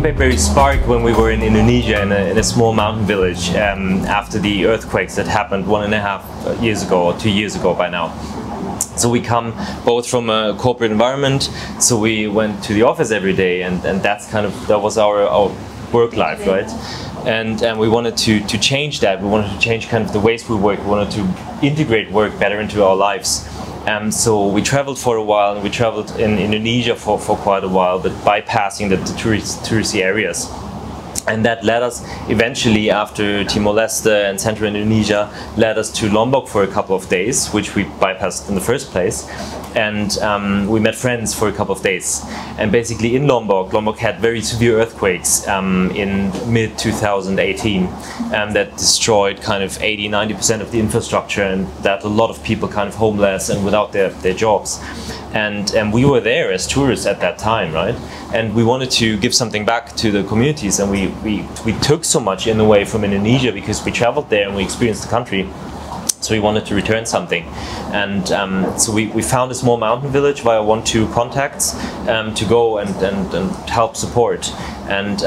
impact very sparked when we were in Indonesia in a small mountain village after the earthquakes that happened 1.5 years ago, or 2 years ago by now. So we come both from a corporate environment, so we went to the office every day, and that's kind of, that was our work life, right? And we wanted to change that. We wanted to change kind of the ways we work. We wanted to integrate work better into our lives. So we traveled for a while, and we traveled in Indonesia for quite a while, but bypassing the touristy areas. And that led us eventually, after Timor-Leste and central Indonesia, led us to Lombok for a couple of days, which we bypassed in the first place. And we met friends for a couple of days. And basically in Lombok had very severe earthquakes in mid-2018 that destroyed kind of 80–90% of the infrastructure, and that a lot of people kind of homeless and without their jobs. And we were there as tourists at that time, right? And we wanted to give something back to the communities, and we took so much in the way from Indonesia because we traveled there and we experienced the country. So we wanted to return something, and so we found a small mountain village via 1-2 contacts to go and help support. And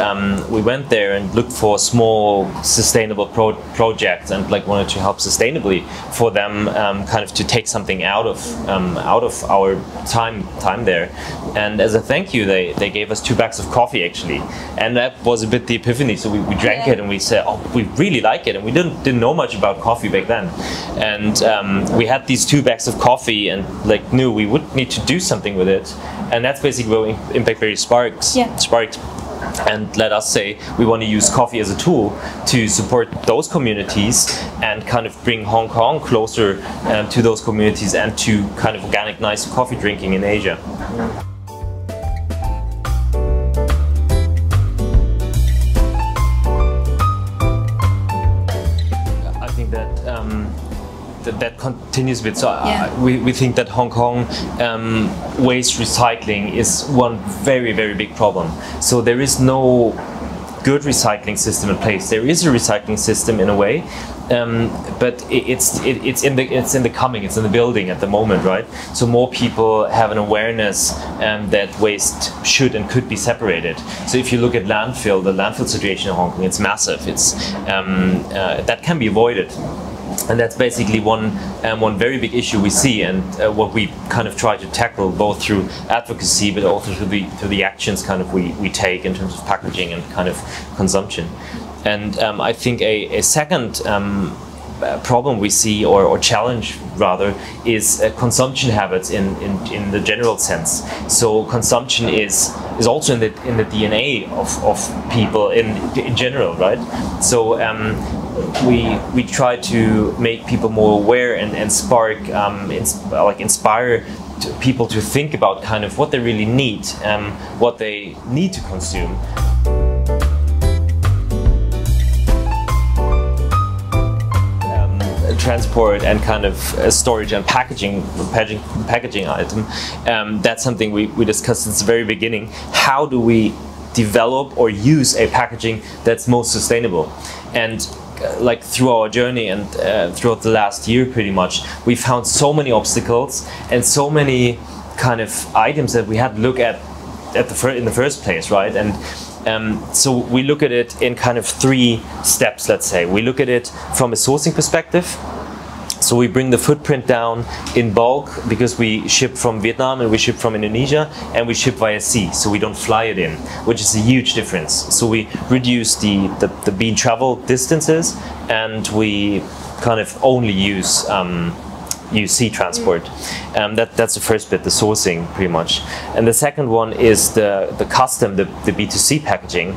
we went there and looked for small sustainable projects, and like wanted to help sustainably for them, kind of to take something out of our time there. And as a thank you, they gave us 2 bags of coffee actually, and that was a bit the epiphany. So we drank it and we said, oh, we really like it, and we didn't know much about coffee back then. And we had these 2 bags of coffee, and like knew we would need to do something with it, and that's basically where Impact Berry sparked, and let us say we want to use coffee as a tool to support those communities and kind of bring Hong Kong closer to those communities, and to kind of organic nice coffee drinking in Asia. I think that that continues with, so we think that Hong Kong waste recycling is one very big problem. So there is no good recycling system in place. There is a recycling system in a way, but it's in the building at the moment, right? So more people have an awareness that waste should and could be separated. So if you look at the landfill situation in Hong Kong, it's massive. It's that can be avoided. And that's basically one very big issue we see, and what we kind of try to tackle both through advocacy, but also through the actions kind of we take in terms of packaging and kind of consumption. And I think a second problem we see, or challenge rather, is consumption habits in the general sense. So consumption is also in the DNA of people in general, right? So we try to make people more aware and spark, inspire people to think about kind of what they really need, what they need to consume. Transport and kind of storage and packaging item. That's something we discussed since the very beginning. How do we develop or use a packaging that's most sustainable? And like through our journey and throughout the last year, pretty much, we found so many obstacles and so many kind of items that we had to look at in the first place, right? And so we look at it in kind of 3 steps, let's say. We look at it from a sourcing perspective. So we bring the footprint down in bulk because we ship from Vietnam and we ship from Indonesia, and we ship via sea, so we don't fly it in, which is a huge difference. So we reduce the bean travel distances, and we kind of only use sea transport. That's the first bit, the sourcing, pretty much. And the second one is the custom, the B2C packaging.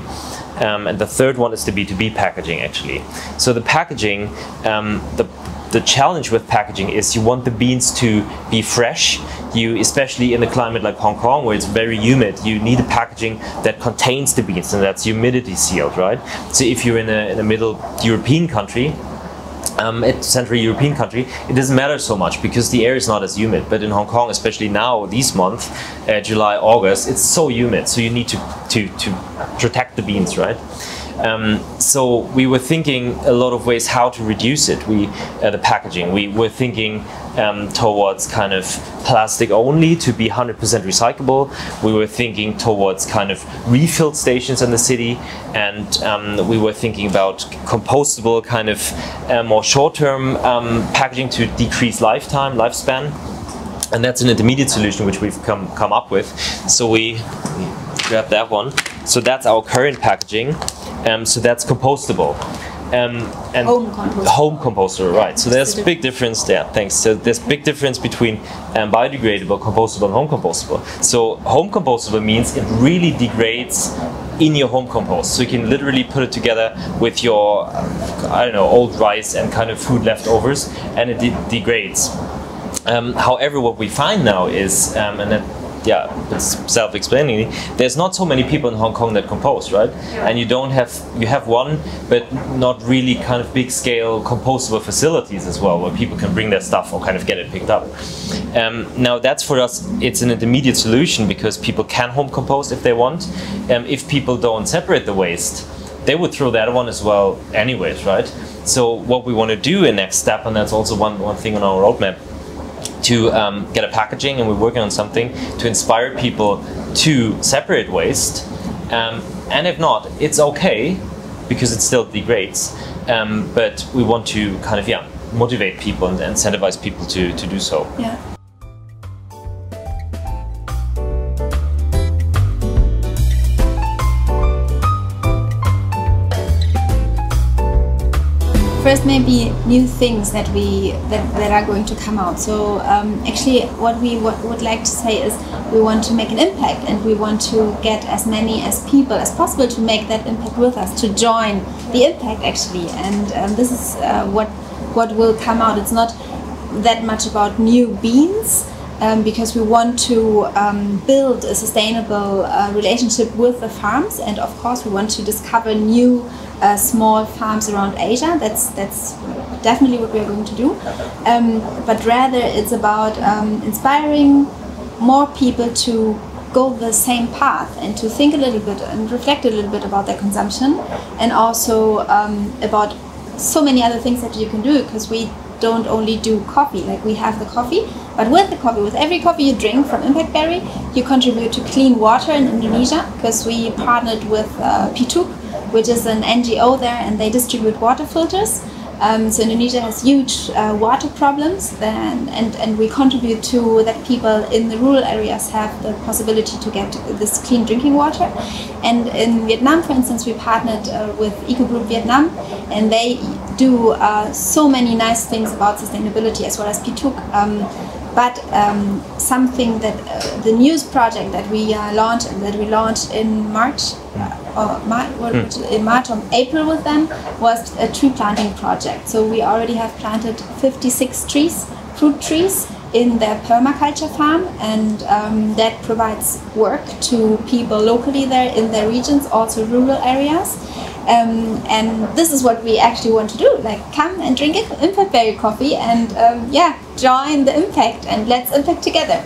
And the third one is the B2B packaging, actually. So the packaging, the challenge with packaging is you want the beans to be fresh. You, especially in a climate like Hong Kong, where it's very humid, you need a packaging that contains the beans, and that's humidity sealed, right? So if you're in a middle European country, Central European country, it doesn't matter so much because the air is not as humid. But in Hong Kong, especially now, these months, July, August, it's so humid. So you need to protect the beans, right? So we were thinking a lot of ways how to reduce it. The packaging. We were thinking towards kind of plastic only to be 100% recyclable. We were thinking towards kind of refill stations in the city, and we were thinking about compostable kind of more short-term packaging to decrease lifespan. And that's an intermediate solution which we've come up with. So we grab that one. So that's our current packaging. So that's compostable. And home compostable, right? So there's a big difference there. Thanks. So there's big difference between biodegradable, compostable, and home compostable. So home compostable means it really degrades in your home compost. So you can literally put it together with your, I don't know, old rice and kind of food leftovers, and it degrades. However, what we find now is, and that, yeah, it's self-explaining. There's not so many people in Hong Kong that compost, right? And you have one, but not really kind of big-scale compostable facilities as well, where people can bring their stuff or kind of get it picked up. Now that's for us, it's an intermediate solution because people can home compost if they want. If people don't separate the waste, they would throw that one as well anyways, right? So what we want to do in next step, and that's also one thing on our roadmap, to get a packaging, and we're working on something to inspire people to separate waste, and if not, it's okay because it still degrades, but we want to kind of motivate people and incentivize people to do so. Yeah. First, maybe new things that are going to come out. So actually, what we would like to say is we want to make an impact, and we want to get as many as people as possible to make that impact with us, to join the impact actually. And this is what will come out. It's not that much about new beans. Because we want to build a sustainable relationship with the farms, and of course we want to discover new small farms around Asia. That's definitely what we are going to do. But rather it's about inspiring more people to go the same path and to think a little bit and reflect a little bit about their consumption, and also about so many other things that you can do, because we don't only do coffee. Like, we have the coffee, but with the coffee, with every coffee you drink from Impact Berry, you contribute to clean water in Indonesia, because we partnered with Pituk, which is an NGO there, and they distribute water filters. So Indonesia has huge water problems, and we contribute to that people in the rural areas have the possibility to get this clean drinking water. And in Vietnam, for instance, we partnered with Eco Group Vietnam, and they do so many nice things about sustainability, as well as Pituk. But something that the news project that we launched in March, in March or April with them, was a tree planting project. So we already have planted 56 trees, fruit trees, in their permaculture farm, and that provides work to people locally there in their regions, also rural areas. And this is what we actually want to do, like, come and drink Impact Berry coffee, and join the impact, and let's impact together.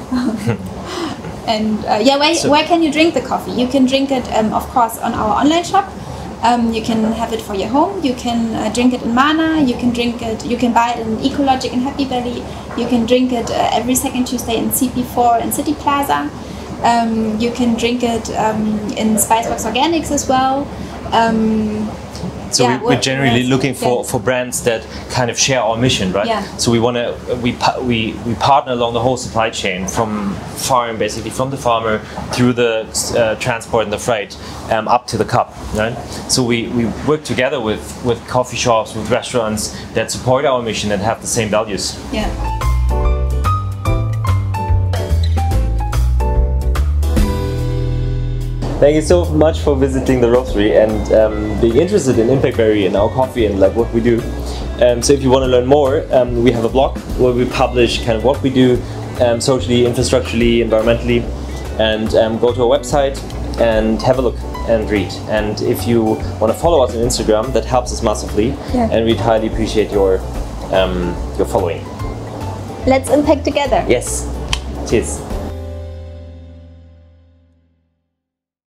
And where can you drink the coffee? You can drink it, of course, on our online shop. You can have it for your home. You can drink it in Mana. You can drink it. You can buy it in Ecologic and Happy Valley. You can drink it every second Tuesday in CP4 and City Plaza. You can drink it in Spicebox Organics as well. So we're generally looking for brands that kind of share our mission, right? Yeah. So we partner along the whole supply chain, from farm, basically from the farmer through the transport and the freight up to the cup, right? So we work together with coffee shops, with restaurants that support our mission and have the same values. Yeah. Thank you so much for visiting the roastery and being interested in Impact Berry and our coffee and like what we do. So if you want to learn more, we have a blog where we publish kind of what we do socially, infrastructurally, environmentally, and go to our website and have a look and read. And if you want to follow us on Instagram, that helps us massively, and we'd highly appreciate your following. Let's impact together. Yes. Cheers.